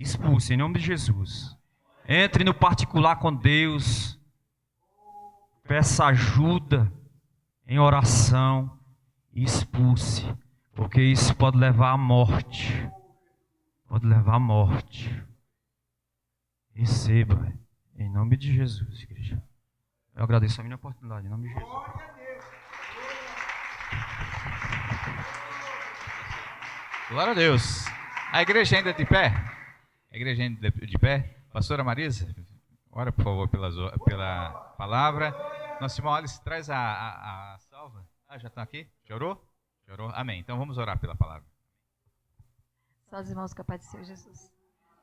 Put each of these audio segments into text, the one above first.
Expulse, em nome de Jesus. Entre no particular com Deus. Peça ajuda em oração. E expulse. Porque isso pode levar à morte. Pode levar à morte. Receba, em nome de Jesus, igreja. Eu agradeço a minha oportunidade, em nome de Jesus. Glória a Deus. A igreja ainda de pé? A igreja ainda de pé? Pastora Marisa, ora por favor pela palavra. Nosso irmão Alice, traz a salva. Já estão aqui? Já orou? Já orou? Amém. Então vamos orar pela palavra. Só os irmãos que a paz do Senhor Jesus.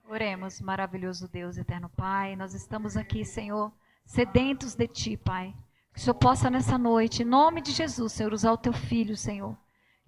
Oremos, maravilhoso Deus, eterno Pai. Nós estamos aqui, Senhor, sedentos de Ti, Pai. Que o Senhor possa nessa noite, em nome de Jesus, Senhor, usar o Teu Filho, Senhor,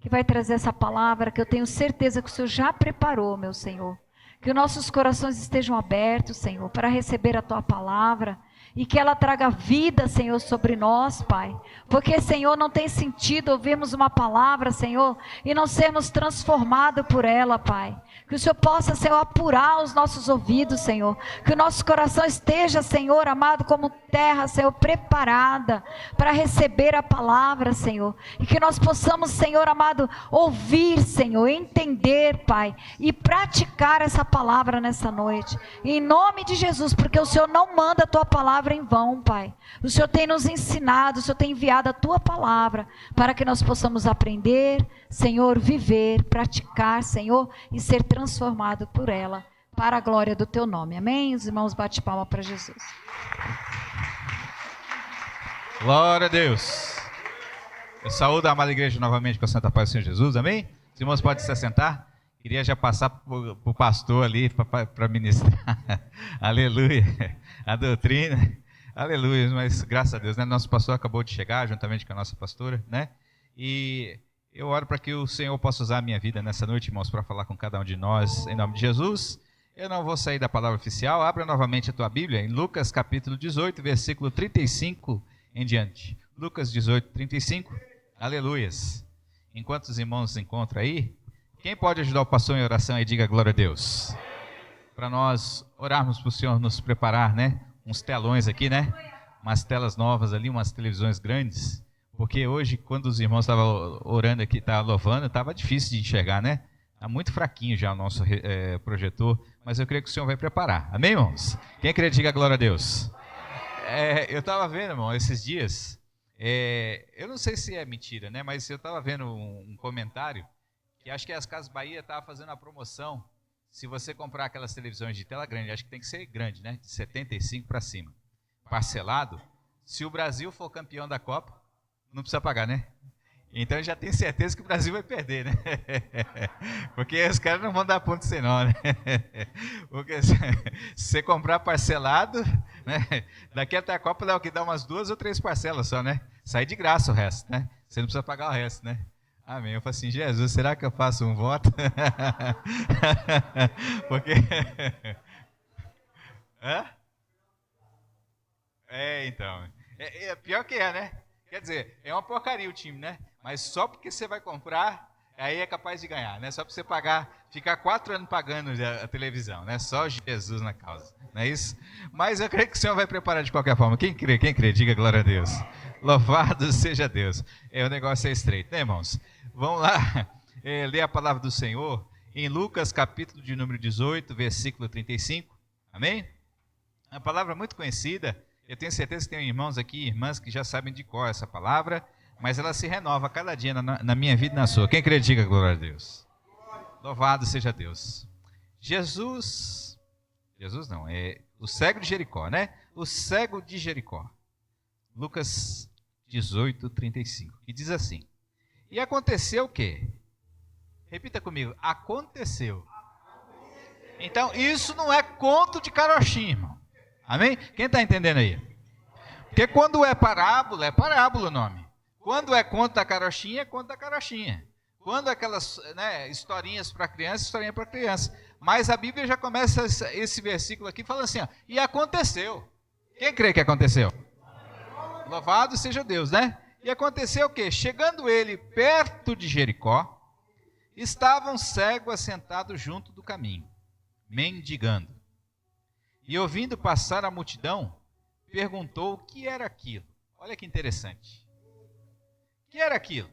que vai trazer essa palavra que eu tenho certeza que o Senhor já preparou, meu Senhor. Que os nossos corações estejam abertos, Senhor, para receber a Tua palavra e que ela traga vida, Senhor, sobre nós, Pai. Porque, Senhor, não tem sentido ouvirmos uma palavra, Senhor, e não sermos transformados por ela, Pai. Que o Senhor possa, Senhor, apurar os nossos ouvidos, Senhor. Que o nosso coração esteja, Senhor, amado, como terra, Senhor, preparada para receber a palavra, Senhor. E que nós possamos, Senhor, amado, ouvir, Senhor, entender, Pai, e praticar essa palavra nessa noite. Em nome de Jesus, porque o Senhor não manda a Tua palavra em vão, Pai. O Senhor tem nos ensinado, o Senhor tem enviado a Tua palavra para que nós possamos aprender, Senhor, viver, praticar, Senhor, e ser transformado por ela, para a glória do Teu nome. Amém? Os irmãos bate palma para Jesus. Glória a Deus. Eu saúdo a amada igreja novamente com a santa paz do Senhor Jesus. Amém? Os irmãos podem se assentar. Queria já passar para o pastor ali para ministrar. Aleluia. A doutrina. Aleluia. Mas graças a Deus, né? Nosso pastor acabou de chegar, juntamente com a nossa pastora, né? E eu oro para que o Senhor possa usar a minha vida nessa noite, irmãos, para falar com cada um de nós, em nome de Jesus. Eu não vou sair da palavra oficial. Abra novamente a tua Bíblia em Lucas capítulo 18, versículo 35 em diante. Lucas 18, 35. Aleluias. Enquanto os irmãos se encontram aí, quem pode ajudar o pastor em oração e diga glória a Deus? Para nós orarmos para o Senhor nos preparar, né? Uns telões aqui, né? Umas telas novas ali, umas televisões grandes. Porque hoje, quando os irmãos estavam orando aqui, estavam louvando, estava difícil de enxergar, né? Está muito fraquinho já o nosso projetor, mas eu creio que o Senhor vai preparar. Amém, irmãos? Quem crê, diga glória a Deus. Eu estava vendo, irmão, esses dias, eu não sei se é mentira, né? Mas eu estava vendo um comentário que acho que as Casas Bahia estavam fazendo a promoção. Se você comprar aquelas televisões de tela grande, acho que tem que ser grande, né? De 75 para cima. Parcelado. Se o Brasil for campeão da Copa, não precisa pagar, né? Então eu já tenho certeza que o Brasil vai perder, né? Porque os caras não vão dar ponto sem nó, né? Porque se você comprar parcelado, né? Daqui até a Copa dá o que? Dá umas 2 ou 3 parcelas só, né? Sai de graça o resto, né? Você não precisa pagar o resto, né? Amém. Eu falo assim, Jesus, será que eu faço um voto? Porque... Hã? Então. Pior que né? Quer dizer, é uma porcaria o time, né? Mas só porque você vai comprar, aí é capaz de ganhar, né? Só para você pagar, ficar 4 anos pagando a televisão, né? Só Jesus na causa, não é isso? Mas eu creio que o Senhor vai preparar de qualquer forma. Quem crê, diga glória a Deus. Louvado seja Deus. O negócio é estreito, né, irmãos? Vamos lá, ler a palavra do Senhor em Lucas, capítulo de número 18, versículo 35. Amém? Uma palavra muito conhecida. Eu tenho certeza que tem irmãos aqui, irmãs que já sabem de cor essa palavra, mas ela se renova cada dia na minha vida e na sua. Quem crê, diga glória a Deus. Louvado seja Deus. Jesus não, é o cego de Jericó, né? O cego de Jericó. Lucas 18, 35. E diz assim: e aconteceu o quê? Repita comigo. Aconteceu. Então, isso não é conto de carochinha, irmão. Amém? Quem está entendendo aí? Porque quando é parábola o nome. Quando é conto da carochinha, é conto da carochinha. Quando aquelas historinhas para criança, historinha para criança. Mas a Bíblia já começa esse versículo aqui falando assim, ó, e aconteceu. Quem crê que aconteceu? Louvado seja Deus, né? E aconteceu o quê? Chegando ele perto de Jericó, estava um cego assentado junto do caminho. mendigando. E ouvindo passar a multidão, perguntou o que era aquilo. Olha que interessante. O que era aquilo?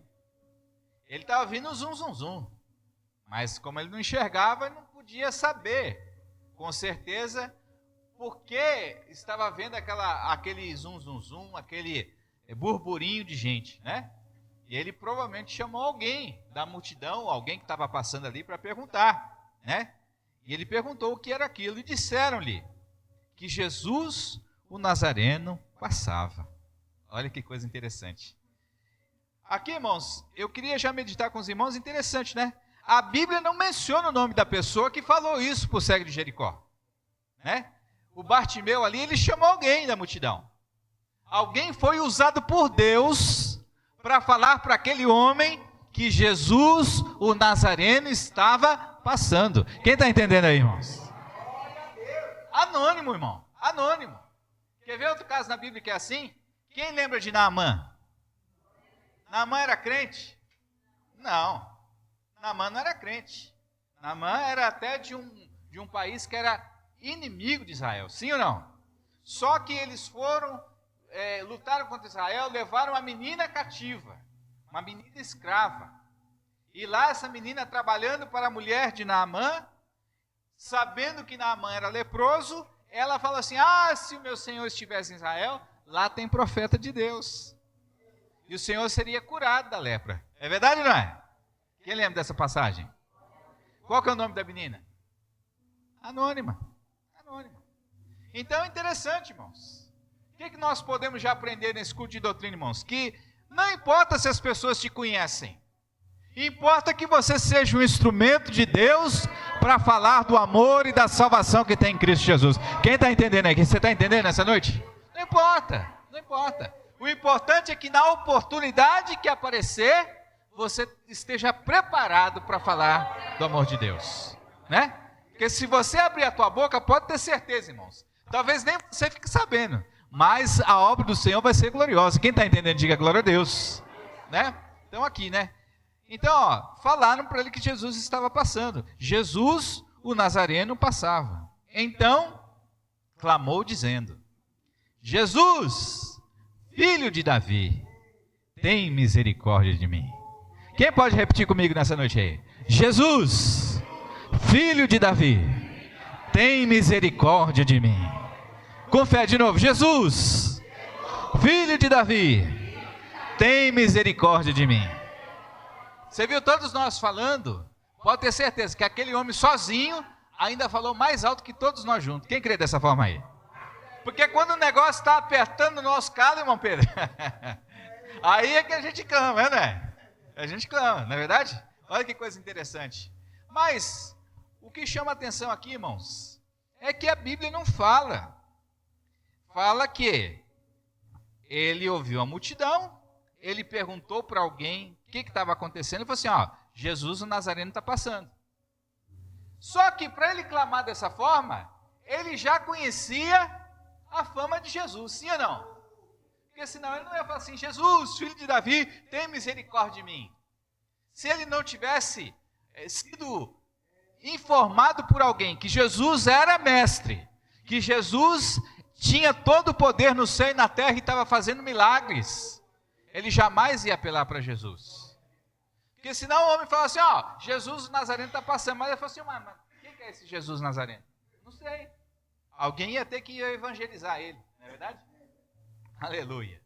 Ele estava ouvindo zum, zum, zum. Mas como ele não enxergava, ele não podia saber, com certeza, porque estava vendo aquele zum, zum, zum, aquele burburinho de gente, né? E ele provavelmente chamou alguém da multidão, alguém que estava passando ali para perguntar, né? E ele perguntou o que era aquilo e disseram-lhe que Jesus, o Nazareno, passava. Olha que coisa interessante. Aqui, irmãos, eu queria já meditar com os irmãos, interessante, né? A Bíblia não menciona o nome da pessoa que falou isso para o cego de Jericó, né? O Bartimeu ali, ele chamou alguém da multidão. Alguém foi usado por Deus para falar para aquele homem que Jesus, o Nazareno, estava passando. Quem está entendendo aí, irmãos? Anônimo, irmão, anônimo. Quer ver outro caso na Bíblia que é assim? Quem lembra de Naamã? Naamã era crente? Não, Naamã não era crente. Naamã era até de um país que era inimigo de Israel, sim ou não? Só que eles foram, lutaram contra Israel, levaram uma menina cativa, uma menina escrava. E lá essa menina trabalhando para a mulher de Naamã, sabendo que Naamã era leproso, ela fala assim, se o meu Senhor estivesse em Israel, lá tem profeta de Deus. E o Senhor seria curado da lepra. É verdade ou não é? Quem lembra dessa passagem? Qual que é o nome da menina? Anônima. Anônima. Então é interessante, irmãos. O que nós podemos já aprender nesse culto de doutrina, irmãos? Que não importa se as pessoas te conhecem. Importa que você seja um instrumento de Deus para falar do amor e da salvação que tem em Cristo Jesus. Quem está entendendo aqui? Você está entendendo nessa noite? Não importa, não importa. O importante é que na oportunidade que aparecer, você esteja preparado para falar do amor de Deus, né? Porque se você abrir a tua boca, pode ter certeza, irmãos, talvez nem você fique sabendo, mas a obra do Senhor vai ser gloriosa. Quem está entendendo, diga glória a Deus, né? Então aqui, né? Então, falaram para ele que Jesus estava passando. Jesus, o Nazareno, passava. Então, clamou dizendo, Jesus, filho de Davi, tem misericórdia de mim. Quem pode repetir comigo nessa noite aí? Jesus, filho de Davi, tem misericórdia de mim. Com fé de novo. Jesus, filho de Davi, tem misericórdia de mim. Você viu todos nós falando? Pode ter certeza que aquele homem sozinho ainda falou mais alto que todos nós juntos. Quem crê dessa forma aí? Porque quando o negócio está apertando o nosso calo, irmão Pedro, aí é que a gente clama, né? A gente clama, não é verdade? Olha que coisa interessante. Mas o que chama a atenção aqui, irmãos, é que a Bíblia não fala. Fala que ele ouviu a multidão, ele perguntou para alguém o que estava acontecendo, e falou assim, Jesus o Nazareno está passando. Só que para ele clamar dessa forma, ele já conhecia a fama de Jesus, sim ou não? Porque senão ele não ia falar assim, Jesus, filho de Davi, tem misericórdia de mim. Se ele não tivesse sido informado por alguém que Jesus era mestre, que Jesus tinha todo o poder no céu e na terra e estava fazendo milagres, ele jamais ia apelar para Jesus. Porque senão o homem fala assim, Jesus o Nazareno está passando, mas ele fala assim, mas quem que é esse Jesus Nazareno? Não sei. Alguém ia ter que evangelizar ele, não é verdade? Aleluia.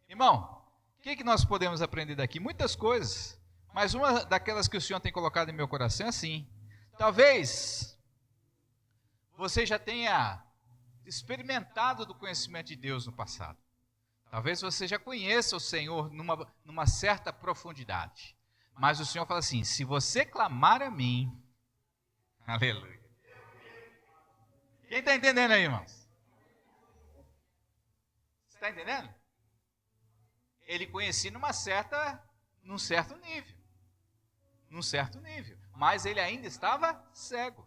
Irmão, o que nós podemos aprender daqui? Muitas coisas, mas uma daquelas que o Senhor tem colocado em meu coração é assim. Talvez você já tenha experimentado do conhecimento de Deus no passado. Talvez você já conheça o Senhor numa certa profundidade. Mas o Senhor fala assim, se você clamar a mim, aleluia. Quem está entendendo aí, irmãos? Você está entendendo? Ele conhecia num certo nível. Num certo nível. Mas ele ainda estava cego.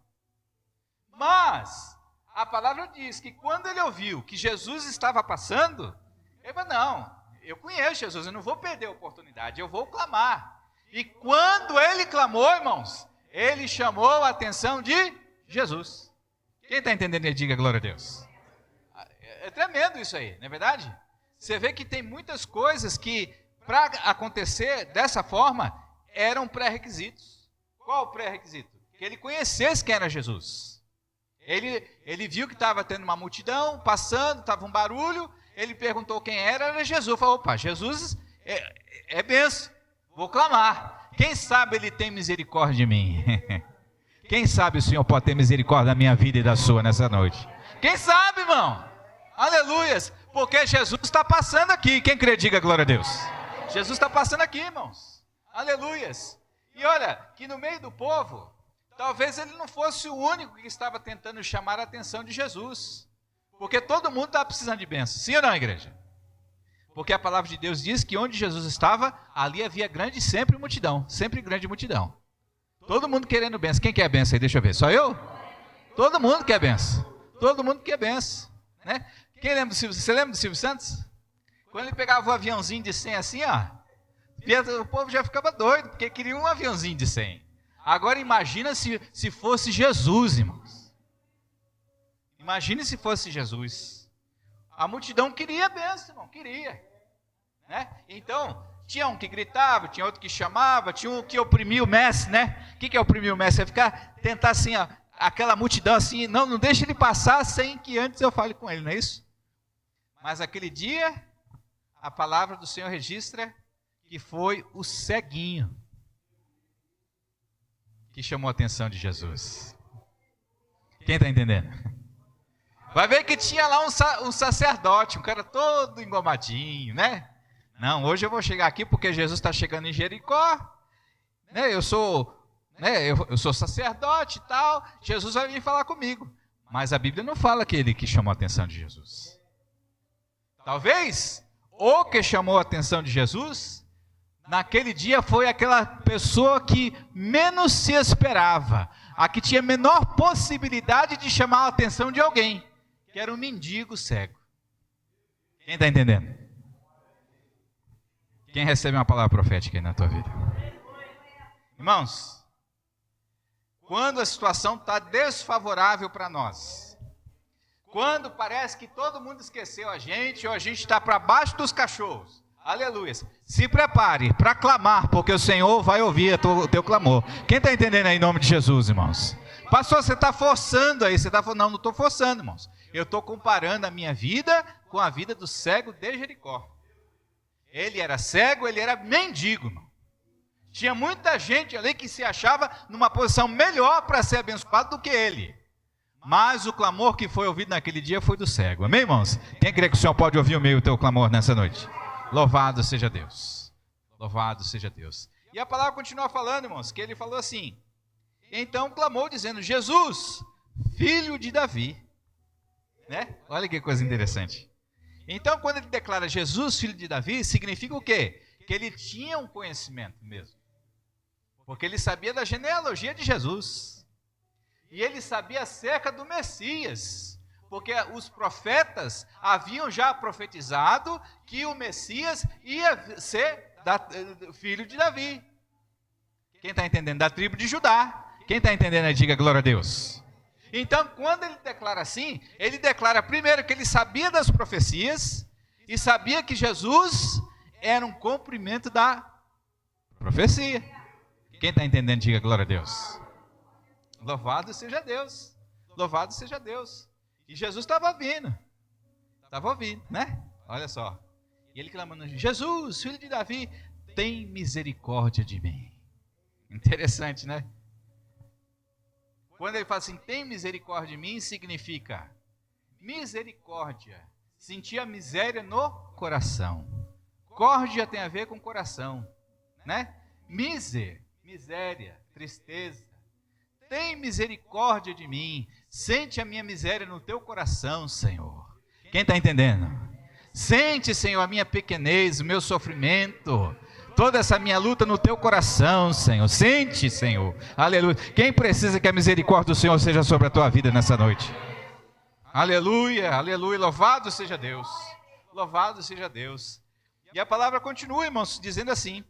Mas a palavra diz que quando ele ouviu que Jesus estava passando, ele falou, não, eu conheço Jesus, eu não vou perder a oportunidade, eu vou clamar. E quando ele clamou, irmãos, ele chamou a atenção de Jesus. Quem está entendendo aí, diga glória a Deus. É tremendo isso aí, não é verdade? Você vê que tem muitas coisas que, para acontecer dessa forma, eram pré-requisitos. Qual o pré-requisito? Que ele conhecesse quem era Jesus. Ele viu que estava tendo uma multidão passando, estava um barulho, ele perguntou quem era Jesus. Falou, opa, Jesus é benção, vou clamar. Quem sabe ele tem misericórdia de mim? Quem sabe o Senhor pode ter misericórdia da minha vida e da sua nessa noite? Quem sabe, irmão? Aleluias, porque Jesus está passando aqui. Quem crê, diga glória a Deus. Jesus está passando aqui, irmãos. Aleluias. E olha, que no meio do povo, talvez ele não fosse o único que estava tentando chamar a atenção de Jesus. Porque todo mundo estava precisando de bênção. Sim ou não, igreja? Porque a palavra de Deus diz que onde Jesus estava, ali havia grande sempre multidão. Sempre grande multidão. Todo mundo querendo bênção. Quem quer bênção aí? Deixa eu ver. Só eu? Todo mundo quer bênção. Todo mundo quer bênção. Né? Quem lembra do Silvio? Você lembra do Silvio Santos? Quando ele pegava o aviãozinho de 100 assim, ó, o povo já ficava doido, porque queria um aviãozinho de 100. Agora imagina se fosse Jesus, irmãos. Imagine se fosse Jesus. A multidão queria a bênção, irmão, queria. Né? Então, tinha um que gritava, tinha outro que chamava, tinha um que oprimia o mestre, né? O que é oprimir o mestre? É ficar, tentar assim, ó, aquela multidão assim, não deixa ele passar sem que antes eu fale com ele, não é isso? Mas aquele dia, a palavra do Senhor registra que foi o ceguinho que chamou a atenção de Jesus. Quem está entendendo? Vai ver que tinha lá um sacerdote, um cara todo engomadinho, né? Não, hoje eu vou chegar aqui porque Jesus está chegando em Jericó, né? Eu sou sacerdote e tal, Jesus vai vir falar comigo. Mas a Bíblia não fala que ele que chamou a atenção de Jesus. Talvez o que chamou a atenção de Jesus naquele dia foi aquela pessoa que menos se esperava, a que tinha menor possibilidade de chamar a atenção de alguém, que era um mendigo cego. Quem está entendendo? Quem recebe uma palavra profética aí na tua vida? Irmãos, quando a situação está desfavorável para nós, quando parece que todo mundo esqueceu a gente, ou a gente está para baixo dos cachorros, aleluia, se prepare para clamar, porque o Senhor vai ouvir o teu clamor. Quem está entendendo aí em nome de Jesus, irmãos? Pastor, você está forçando aí, você está falando, não estou forçando, irmãos. Eu estou comparando a minha vida com a vida do cego de Jericó. Ele era cego, ele era mendigo, irmão. Tinha muita gente ali que se achava numa posição melhor para ser abençoado do que ele. Mas o clamor que foi ouvido naquele dia foi do cego. Amém, irmãos? Quem crê que o Senhor pode ouvir o teu clamor nessa noite? Louvado seja Deus. Louvado seja Deus. E a palavra continua falando, irmãos, que ele falou assim. Então clamou dizendo, Jesus, filho de Davi. Né? Olha que coisa interessante. Então quando ele declara Jesus, filho de Davi, significa o quê? Que ele tinha um conhecimento mesmo. Porque ele sabia da genealogia de Jesus. E ele sabia acerca do Messias. Porque os profetas haviam já profetizado que o Messias ia ser filho de Davi. Quem está entendendo? Da tribo de Judá. Quem está entendendo aí, diga glória a Deus. Então, quando ele declara assim, ele declara primeiro que ele sabia das profecias e sabia que Jesus era um cumprimento da profecia. Quem está entendendo, diga glória a Deus. Louvado seja Deus. Louvado seja Deus. E Jesus estava ouvindo, né? Olha só. E ele clamando, Jesus, filho de Davi, tem misericórdia de mim. Interessante, né? Quando ele fala assim, tem misericórdia de mim, significa misericórdia. Sentir a miséria no coração. Córdia tem a ver com coração, né? Miséria, tristeza. Tem misericórdia de mim. Sente a minha miséria no teu coração, Senhor. Quem está entendendo? Sente, Senhor, a minha pequenez, o meu sofrimento, toda essa minha luta no teu coração, Senhor. Sente, Senhor. Aleluia. Quem precisa que a misericórdia do Senhor seja sobre a tua vida nessa noite? Aleluia, aleluia. Louvado seja Deus. Louvado seja Deus. E a palavra continua, irmãos, dizendo assim.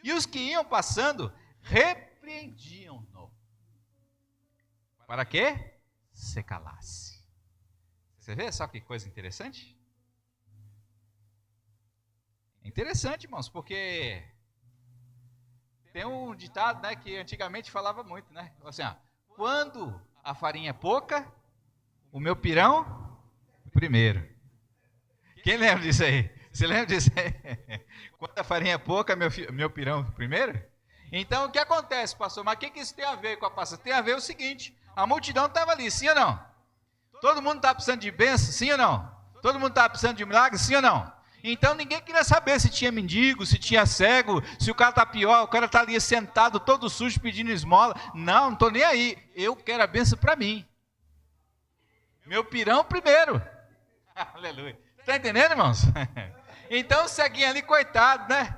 E os que iam passando, repreendiam-no. Para quê? se calasse. Você vê só que coisa interessante? É interessante, irmãos, porque tem um ditado, né, que antigamente falava muito, né? Assim, ó, quando a farinha é pouca, o meu pirão primeiro. Quem lembra disso aí? Você lembra disso aí? Quando a farinha é pouca, meu pirão primeiro? Então, o que acontece, pastor? Mas o que isso tem a ver com a passagem? Tem a ver o seguinte, a multidão estava ali, sim ou não? Todo mundo estava precisando de bênção, sim ou não? Todo mundo estava precisando de milagre, sim ou não? Então, ninguém queria saber se tinha mendigo, se tinha cego, se o cara está pior, o cara está ali sentado todo sujo pedindo esmola. Não estou nem aí, eu quero a bênção para mim. Meu pirão primeiro. Aleluia. Está entendendo, irmãos? Então o ceguinho ali, coitado, né?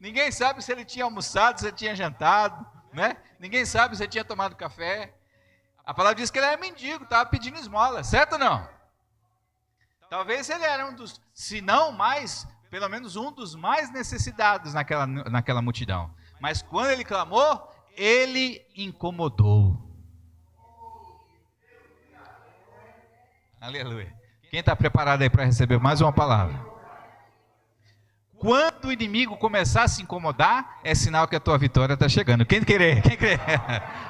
Ninguém sabe se ele tinha almoçado, se ele tinha jantado, né? Ninguém sabe se ele tinha tomado café. A palavra diz que ele era mendigo, estava pedindo esmola, certo ou não? Talvez ele era um dos, se não mais, pelo menos um dos mais necessitados naquela multidão. Mas quando ele clamou, ele incomodou. Aleluia. Quem está preparado aí para receber mais uma palavra? Quando o inimigo começar a se incomodar, é sinal que a tua vitória está chegando. Quem crê? Quem crê?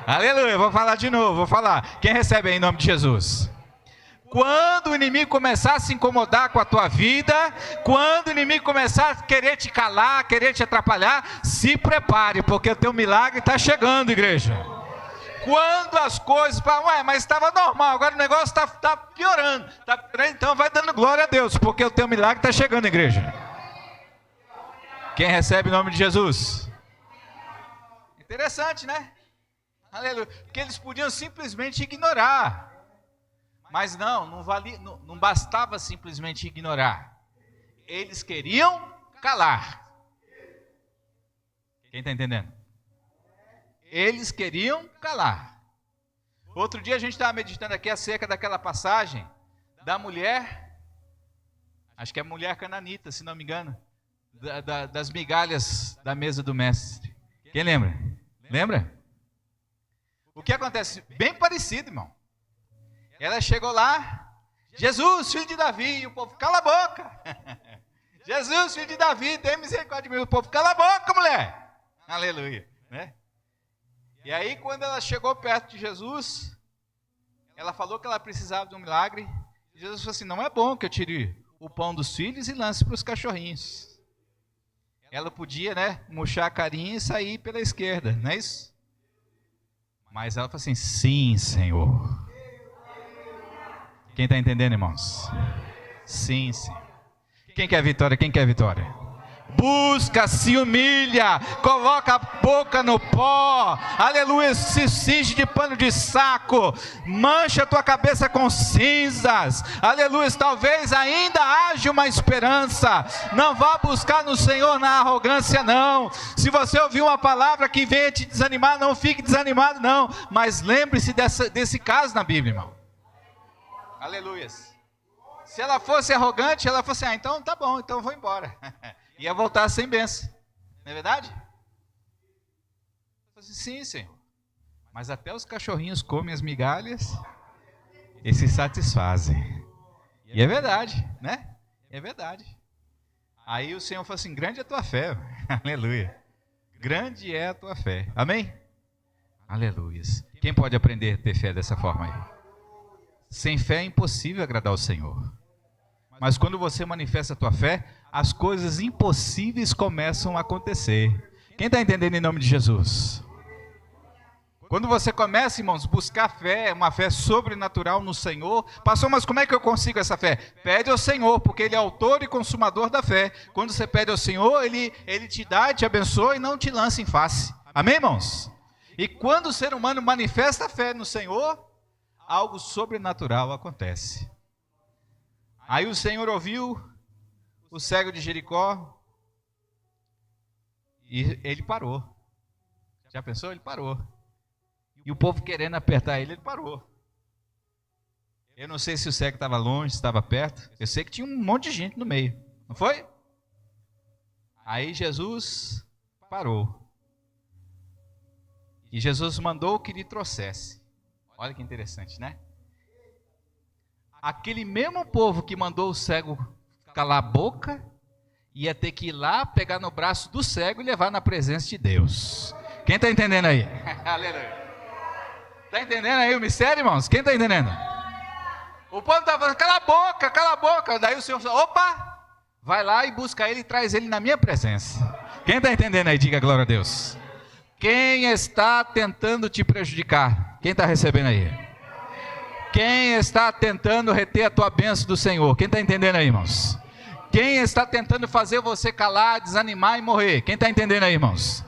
Aleluia. Vou falar de novo, vou falar. Quem recebe aí em nome de Jesus? Quando o inimigo começar a se incomodar com a tua vida, quando o inimigo começar a querer te calar, querer te atrapalhar, se prepare, porque o teu milagre está chegando, igreja. Quando as coisas falam, mas estava normal, agora o negócio está piorando, então vai dando glória a Deus, porque o teu milagre está chegando, igreja. Quem recebe em nome de Jesus? Interessante, né? Aleluia. Porque eles podiam simplesmente ignorar. Mas não bastava simplesmente ignorar. Eles queriam calar. Quem está entendendo? Eles queriam calar. Outro dia a gente estava meditando aqui acerca daquela passagem da mulher, acho que é a mulher cananita, se não me engano, das migalhas da mesa do mestre. Quem lembra? Lembra? O que acontece? Bem parecido, irmão. Ela chegou lá, Jesus, filho de Davi, e o povo, cala a boca. Jesus, filho de Davi, tem misericórdia de mim. O povo, cala a boca, mulher. Aleluia, né? E aí, quando ela chegou perto de Jesus, ela falou que ela precisava de um milagre. E Jesus falou assim, não é bom que eu tire o pão dos filhos e lance para os cachorrinhos. Ela podia, né, murchar a carinha e sair pela esquerda, não é isso? Mas ela falou assim, sim, Senhor. Quem está entendendo, irmãos? Sim, sim. Quem quer vitória? Quem quer vitória? Busca, se humilha, coloca a boca no pó, aleluia, se cinge de pano de saco, mancha a tua cabeça com cinzas, aleluia, talvez ainda haja uma esperança. Não vá buscar no Senhor na arrogância, não. Se você ouvir uma palavra que venha te desanimar, não fique desanimado, não, mas lembre-se desse caso na Bíblia, irmão. Aleluia. Se ela fosse arrogante, ela fosse, então tá bom, então eu vou embora. Ia voltar sem bênção. Não é verdade? Eu disse, sim, Senhor. Mas até os cachorrinhos comem as migalhas e se satisfazem. E é verdade, né? É verdade. Aí o Senhor falou assim, grande é a tua fé. Aleluia. Grande é a tua fé. Amém? Aleluia. Quem pode aprender a ter fé dessa forma aí? Sem fé é impossível agradar ao Senhor. Mas quando você manifesta a tua fé, as coisas impossíveis começam a acontecer. Quem está entendendo em nome de Jesus? Quando você começa, irmãos, buscar fé, uma fé sobrenatural no Senhor. Pastor, mas como é que eu consigo essa fé? Pede ao Senhor, porque Ele é autor e consumador da fé. Quando você pede ao Senhor, Ele te dá, te abençoa e não te lança em face. Amém, irmãos? E quando o ser humano manifesta a fé no Senhor, algo sobrenatural acontece. Aí o Senhor ouviu o cego de Jericó e ele parou. Já pensou? Ele parou. E o povo querendo apertar ele parou. Eu não sei se o cego estava longe, se estava perto. Eu sei que tinha um monte de gente no meio. Não foi? Aí Jesus parou. E Jesus mandou que lhe trouxesse. Olha que interessante, né? Aquele mesmo povo que mandou o cego calar a boca, ia ter que ir lá, pegar no braço do cego e levar na presença de Deus. Quem está entendendo aí? Aleluia. Está entendendo aí o mistério, irmãos? Quem está entendendo? O povo estava falando, cala a boca, cala a boca. Daí o Senhor falou, opa, vai lá e busca ele e traz ele na minha presença. Quem está entendendo aí? Diga glória a Deus. Quem está tentando te prejudicar? Quem está recebendo aí? Quem está tentando reter a tua bênção do Senhor? Quem está entendendo aí, irmãos? Quem está tentando fazer você calar, desanimar e morrer? Quem está entendendo aí, irmãos?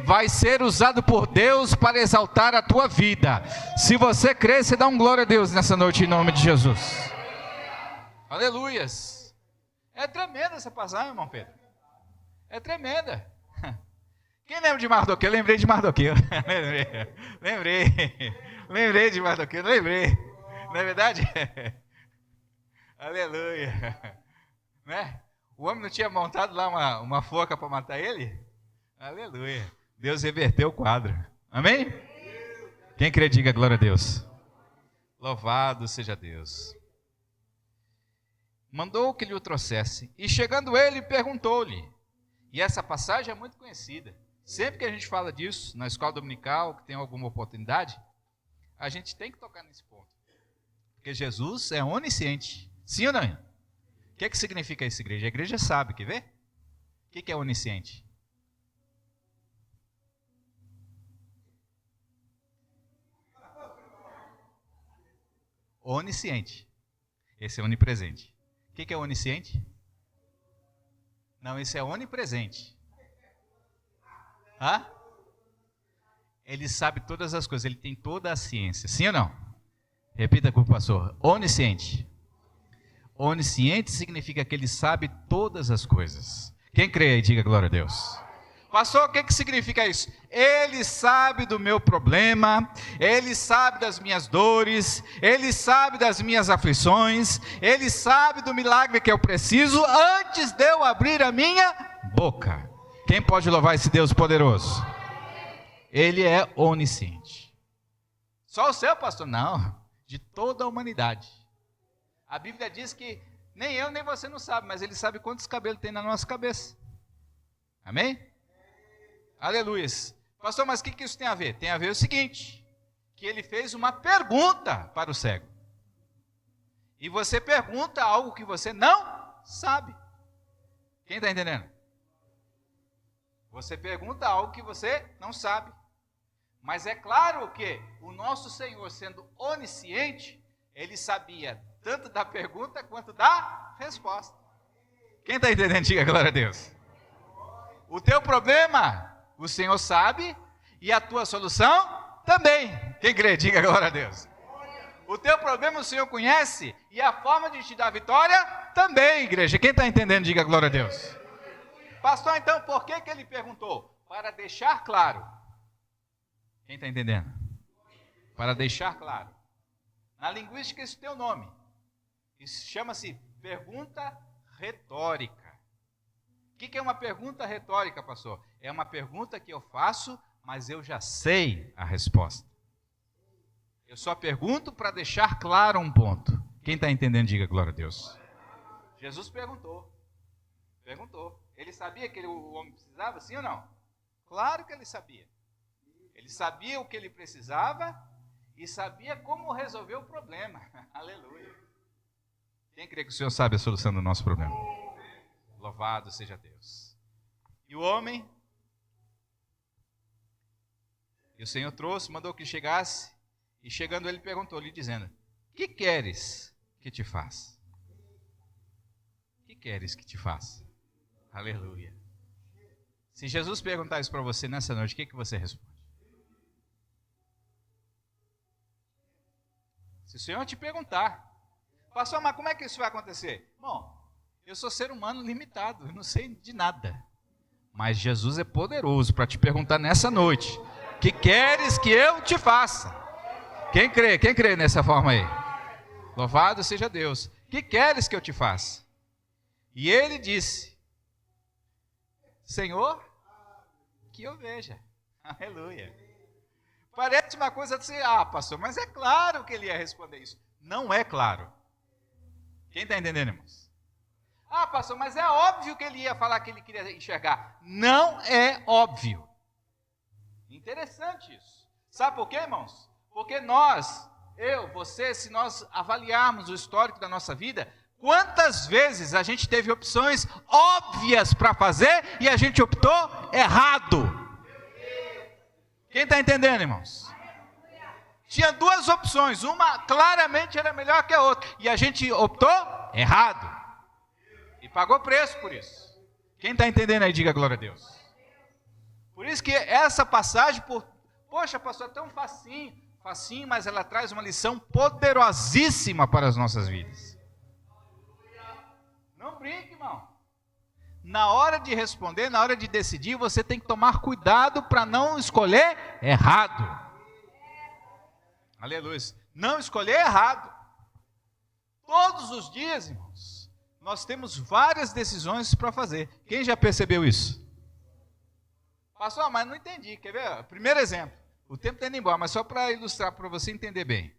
Vai ser usado por Deus para exaltar a tua vida. Se você crê, você dá um glória a Deus nessa noite em nome de Jesus. Aleluias. É tremenda essa passagem, irmão Pedro. É tremenda. Quem lembra de Mardoqueu? Eu lembrei de Mardoqueu. Lembrei de Mardoqueu, lembrei. Não é verdade? Aleluia. Né? O homem não tinha montado lá uma forca para matar ele? Aleluia. Deus reverteu o quadro. Amém? Quem crê, diga glória a Deus. Louvado seja Deus. Mandou que lhe o trouxesse. E chegando ele, perguntou-lhe. E essa passagem é muito conhecida. Sempre que a gente fala disso, na escola dominical, que tem alguma oportunidade, a gente tem que tocar nesse ponto. Porque Jesus é onisciente. Sim ou não? O que significa isso, igreja? A igreja sabe, quer ver? O que é onisciente? Onisciente. Esse é onipresente. O que é onisciente? Não, esse é onipresente. Hã? Ele sabe todas as coisas, ele tem toda a ciência. Sim ou não? Repita com o pastor. Onisciente. Onisciente significa que ele sabe todas as coisas. Quem crê aí, diga glória a Deus. Pastor, o que significa isso? Ele sabe do meu problema, ele sabe das minhas dores, ele sabe das minhas aflições, ele sabe do milagre que eu preciso antes de eu abrir a minha boca. Quem pode louvar esse Deus poderoso? Ele é onisciente. Só o seu, pastor? Não, de toda a humanidade. A Bíblia diz que nem eu nem você não sabe, mas ele sabe quantos cabelos tem na nossa cabeça. Amém? Aleluias. Pastor, mas o que isso tem a ver? Tem a ver o seguinte, que ele fez uma pergunta para o cego. E você pergunta algo que você não sabe. Quem está entendendo? Você pergunta algo que você não sabe. Mas é claro que o nosso Senhor, sendo onisciente, ele sabia tanto da pergunta quanto da resposta. Quem está entendendo? Diga glória a Deus. O teu problema, o Senhor sabe, e a tua solução também. Quem crê? Diga glória a Deus. O teu problema o Senhor conhece, e a forma de te dar vitória também, igreja. Quem está entendendo? Diga glória a Deus. Pastor, então, por que ele perguntou? Para deixar claro. Quem está entendendo? Para deixar claro. Na linguística isso tem um nome. Isso chama-se pergunta retórica. O que é uma pergunta retórica, pastor? É uma pergunta que eu faço, mas eu já sei a resposta. Eu só pergunto para deixar claro um ponto. Quem está entendendo, diga glória a Deus. Jesus perguntou. Ele sabia que o homem precisava, sim ou não? Claro que ele sabia. Ele sabia o que ele precisava e sabia como resolver o problema. Aleluia. Quem crê que o Senhor sabe a solução do nosso problema? Louvado seja Deus. E o homem, e o Senhor trouxe, mandou que chegasse, e chegando ele perguntou-lhe, dizendo, que queres que te faça? Que queres que te faça? Aleluia. Se Jesus perguntar isso para você nessa noite, o que você responde? Se o Senhor te perguntar, pastor, mas como é que isso vai acontecer? Bom, eu sou ser humano limitado, eu não sei de nada. Mas Jesus é poderoso para te perguntar nessa noite, que queres que eu te faça? Quem crê nessa forma aí? Louvado seja Deus. Que queres que eu te faça? E ele disse, Senhor, que eu veja. Aleluia. Parece uma coisa assim, pastor, mas é claro que ele ia responder isso. Não é claro. Quem está entendendo, irmãos? Pastor, mas é óbvio que ele ia falar que ele queria enxergar. Não é óbvio. Interessante isso. Sabe por quê, irmãos? Porque nós, você, se nós avaliarmos o histórico da nossa vida, quantas vezes a gente teve opções óbvias para fazer e a gente optou errado? Quem está entendendo, irmãos? Tinha duas opções, uma claramente era melhor que a outra, e a gente optou errado. E pagou preço por isso. Quem está entendendo aí, diga glória a Deus. Por isso que essa passagem, poxa, pastor, é tão facinho, mas ela traz uma lição poderosíssima para as nossas vidas. Não brinque, irmão. Na hora de responder, na hora de decidir, você tem que tomar cuidado para não escolher errado. Aleluia. Não escolher errado. Todos os dias, irmãos, nós temos várias decisões para fazer. Quem já percebeu isso? Pastor, mas não entendi. Quer ver? Primeiro exemplo. O tempo está indo embora, mas só para ilustrar, para você entender bem.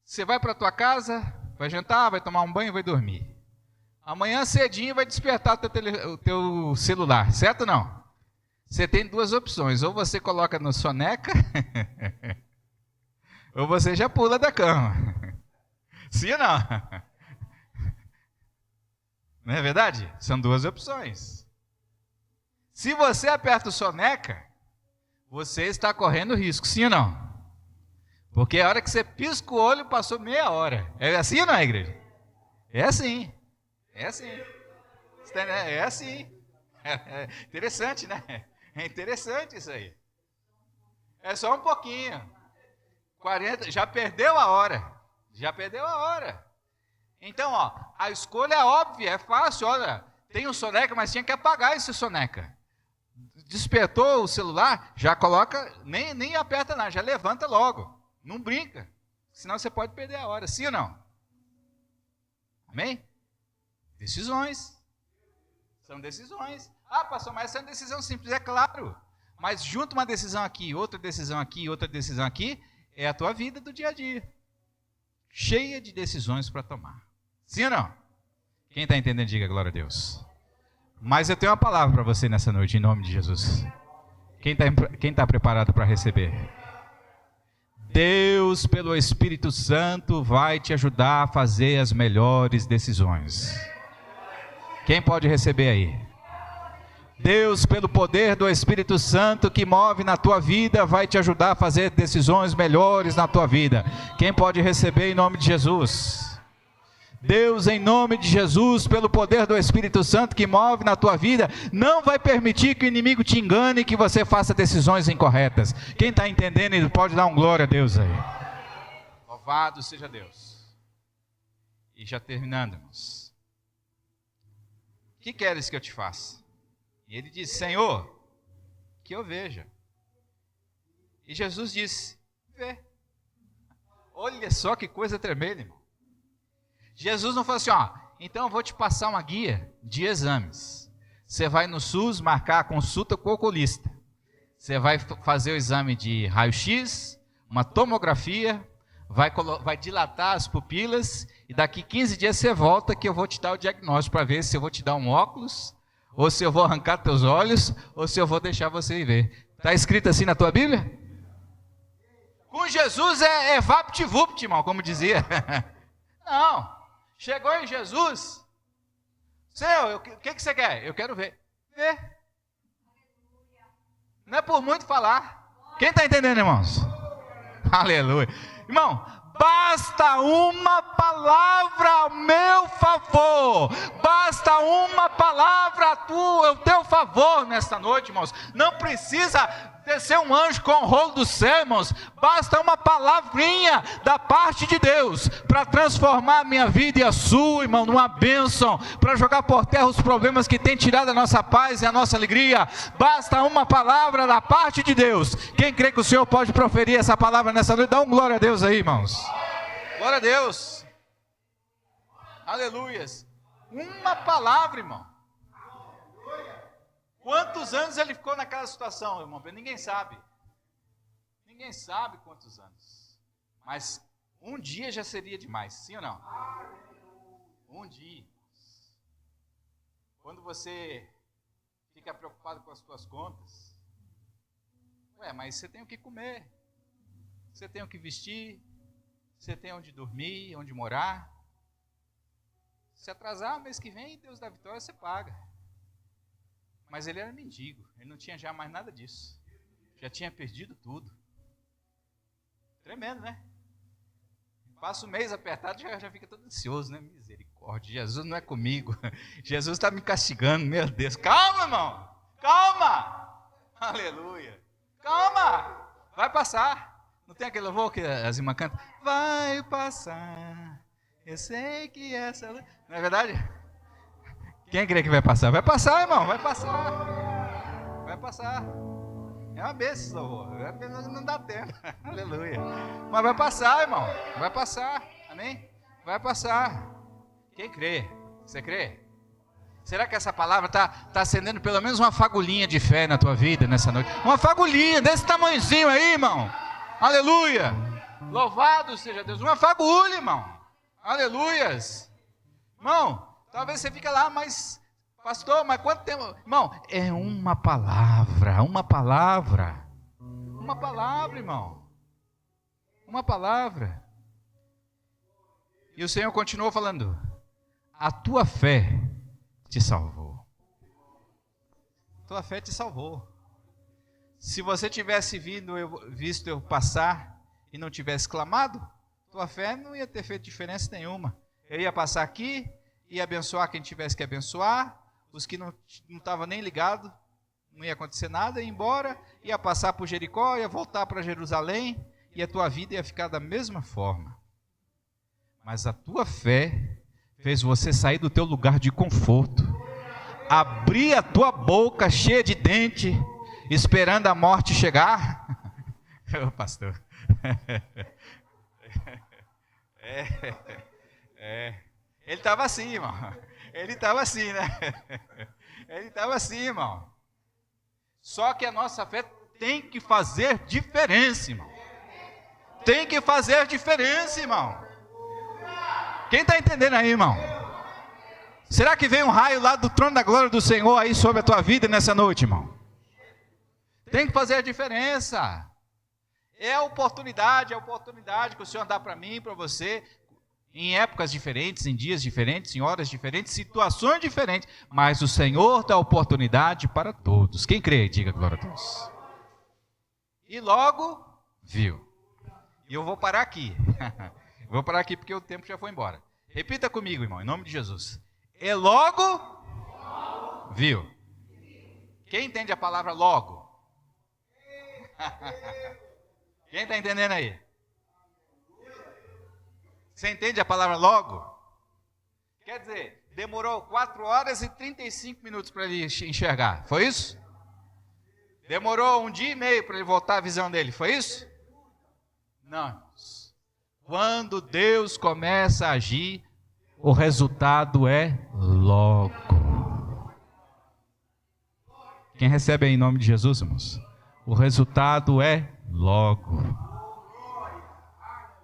Você vai para a tua casa, vai jantar, vai tomar um banho e vai dormir. Amanhã cedinho vai despertar o teu celular, certo ou não? Você tem duas opções, ou você coloca no soneca, ou você já pula da cama. Sim ou não? Não é verdade? São duas opções. Se você aperta o soneca, você está correndo risco, sim ou não? Porque a hora que você pisca o olho, passou meia hora. É assim ou não é, igreja? É assim. É assim. É assim. É interessante, né? É interessante isso aí. É só um pouquinho. 40, já perdeu a hora. Já perdeu a hora. Então, a escolha é óbvia, é fácil. Olha, tem um soneca, mas tinha que apagar esse soneca. Despertou o celular, já coloca, nem aperta nada, já levanta logo. Não brinca, senão você pode perder a hora. Sim ou não? Amém? Decisões. São decisões. Pastor, mas essa é uma decisão simples, é claro. Mas junto uma decisão aqui, outra decisão aqui, outra decisão aqui, é a tua vida do dia a dia. Cheia de decisões para tomar. Sim ou não? Quem está entendendo, diga glória a Deus. Mas eu tenho uma palavra para você nessa noite, em nome de Jesus. Quem está preparado para receber? Deus, pelo Espírito Santo, vai te ajudar a fazer as melhores decisões. Quem pode receber aí? Deus, pelo poder do Espírito Santo que move na tua vida, vai te ajudar a fazer decisões melhores na tua vida. Quem pode receber em nome de Jesus? Deus, em nome de Jesus, pelo poder do Espírito Santo que move na tua vida, não vai permitir que o inimigo te engane e que você faça decisões incorretas. Quem está entendendo, ele pode dar um glória a Deus aí. Louvado seja Deus. E já terminando, irmãos. O que queres que eu te faça? E ele disse, Senhor, que eu veja. E Jesus disse, vê. Olha só que coisa tremenda, irmão. Jesus não falou assim, então eu vou te passar uma guia de exames. Você vai no SUS marcar a consulta com o oculista. Você vai fazer o exame de raio-x, uma tomografia, vai dilatar as pupilas, e daqui 15 dias você volta que eu vou te dar o diagnóstico para ver se eu vou te dar um óculos, ou se eu vou arrancar teus olhos, ou se eu vou deixar você ver. Está escrito assim na tua Bíblia? Com Jesus é vapt-vupt, irmão, como dizia. Não. Chegou em Jesus, Senhor, o que você quer? Eu quero ver. Vê. Não é por muito falar. Quem está entendendo, irmãos? Aleluia. Irmão, basta uma palavra ao meu favor. Basta uma palavra ao teu favor nesta noite, irmãos. Não precisa descer um anjo com o rolo do céu, irmãos. Basta uma palavrinha da parte de Deus para transformar a minha vida e a sua, irmão, numa bênção, para jogar por terra os problemas que tem tirado a nossa paz e a nossa alegria. Basta uma palavra da parte de Deus. Quem crê que o Senhor pode proferir essa palavra nessa noite, dá um glória a Deus aí, irmãos. Glória a Deus. Aleluias. Uma palavra, irmão. Quantos anos ele ficou naquela situação, irmão? Ninguém sabe. Ninguém sabe quantos anos. Mas um dia já seria demais, sim ou não? Um dia. Quando você fica preocupado com as suas contas, mas você tem o que comer, você tem o que vestir, você tem onde dormir, onde morar. Se atrasar mês que vem, Deus da vitória, você paga. Mas ele era mendigo, ele não tinha já mais nada disso. Já tinha perdido tudo. Tremendo, né? Passa o mês apertado, já fica todo ansioso, né? Misericórdia, Jesus não é comigo. Jesus está me castigando, meu Deus. Calma, irmão. Calma. Aleluia. Calma. Vai passar. Não tem aquele louvor que as irmãs cantam? Vai passar. Eu sei que essa... Não é verdade? Quem crê que vai passar? Vai passar, irmão. Vai passar. Vai passar. É uma bênção esse louvor. Não dá tempo. Aleluia. Mas vai passar, irmão. Vai passar. Amém? Vai passar. Quem crê? Você crê? Será que essa palavra está acendendo pelo menos uma fagulhinha de fé na tua vida nessa noite? Uma fagulhinha desse tamanhozinho aí, irmão. Aleluia. Louvado seja Deus. Uma fagulha, irmão. Aleluias. Irmão, talvez você fique lá, mas... Pastor, mas quanto tempo? Irmão, é uma palavra, uma palavra. Uma palavra, irmão. Uma palavra. E o Senhor continuou falando: a tua fé te salvou. Tua fé te salvou. Se você tivesse visto eu passar e não tivesse clamado, tua fé não ia ter feito diferença nenhuma. Eu ia passar aqui, ia abençoar quem tivesse que abençoar. Os que não estavam nem ligados, não ia acontecer nada, ia embora, ia passar por Jericó, ia voltar para Jerusalém, e a tua vida ia ficar da mesma forma. Mas a tua fé fez você sair do teu lugar de conforto, abrir a tua boca cheia de dente, esperando a morte chegar. Ô pastor. Ele estava assim, irmão. Ele estava assim, né? Ele estava assim, irmão. Só que a nossa fé tem que fazer diferença, irmão. Tem que fazer diferença, irmão. Quem está entendendo aí, irmão? Será que vem um raio lá do trono da glória do Senhor aí sobre a tua vida nessa noite, irmão? Tem que fazer a diferença. É a oportunidade que o Senhor dá para mim e para você. Em épocas diferentes, em dias diferentes, em horas diferentes, situações diferentes, mas o Senhor dá oportunidade para todos. Quem crê, diga glória a Deus. E logo viu. E eu vou parar aqui. Vou parar aqui porque o tempo já foi embora. Repita comigo, irmão, em nome de Jesus. E logo viu. Quem entende a palavra logo? Quem está entendendo aí? Você entende a palavra logo? Quer dizer, demorou 4 horas e 35 minutos para ele enxergar. Foi isso? Demorou 1 dia e meio para ele voltar a visão dele. Foi isso? Não. Quando Deus começa a agir, o resultado é logo. Quem recebe aí em nome de Jesus, irmãos? O resultado é logo.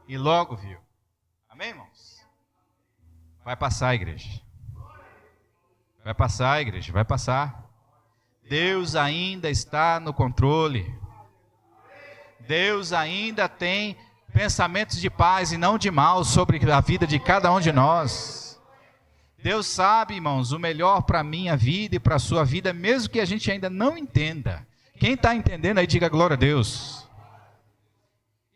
E logo viu. Amém, irmãos? Vai passar, igreja. Vai passar, igreja, vai passar. Deus ainda está no controle. Deus ainda tem pensamentos de paz e não de mal sobre a vida de cada um de nós. Deus sabe, irmãos, o melhor para a minha vida e para a sua vida, mesmo que a gente ainda não entenda. Quem está entendendo aí, diga glória a Deus.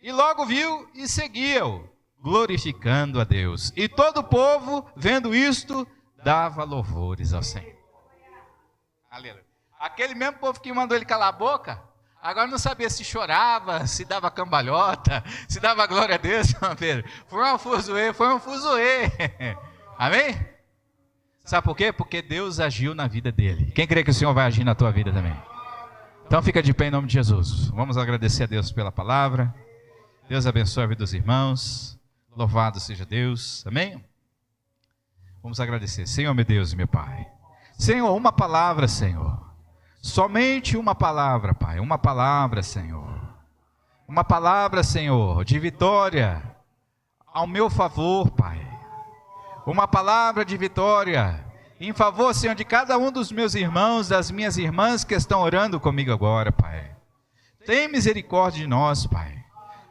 E logo viu e seguiu, glorificando a Deus. E todo o povo, vendo isto, dava louvores ao Senhor. Aleluia. Aquele mesmo povo que mandou ele calar a boca, agora não sabia se chorava, se dava cambalhota, se dava glória a Deus. Foi um fuzuê. Amém? Sabe por quê? Porque Deus agiu na vida dele. Quem crê que o Senhor vai agir na tua vida também? Então fica de pé em nome de Jesus. Vamos agradecer a Deus pela palavra. Deus abençoe a vida dos irmãos. Louvado seja Deus. Amém? Vamos agradecer. Senhor, meu Deus e meu Pai. Senhor, uma palavra, Senhor. Somente uma palavra, Pai. Uma palavra, Senhor. Uma palavra, Senhor, de vitória ao meu favor, Pai. Uma palavra de vitória em favor, Senhor, de cada um dos meus irmãos, das minhas irmãs que estão orando comigo agora, Pai. Tem misericórdia de nós, Pai.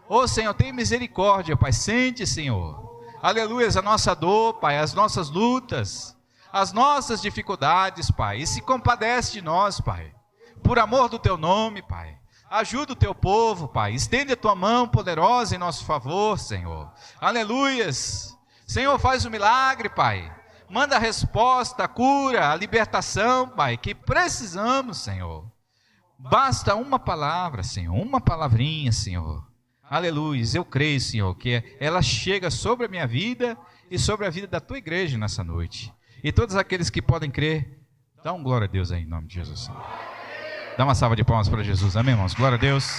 Ô, Senhor, tem misericórdia, Pai. Sente, Senhor. Aleluia, a nossa dor, Pai, as nossas lutas, as nossas dificuldades, Pai. E se compadece de nós, Pai. Por amor do Teu nome, Pai. Ajuda o Teu povo, Pai. Estende a Tua mão poderosa em nosso favor, Senhor. Aleluias. Senhor, faz o milagre, Pai. Manda a resposta, a cura, a libertação, Pai, que precisamos, Senhor. Basta uma palavra, Senhor, uma palavrinha, Senhor. Aleluia, eu creio, Senhor, que ela chega sobre a minha vida e sobre a vida da Tua igreja nessa noite. E todos aqueles que podem crer, dá glória a Deus aí, em nome de Jesus. Dá uma salva de palmas para Jesus, amém, irmãos? Glória a Deus.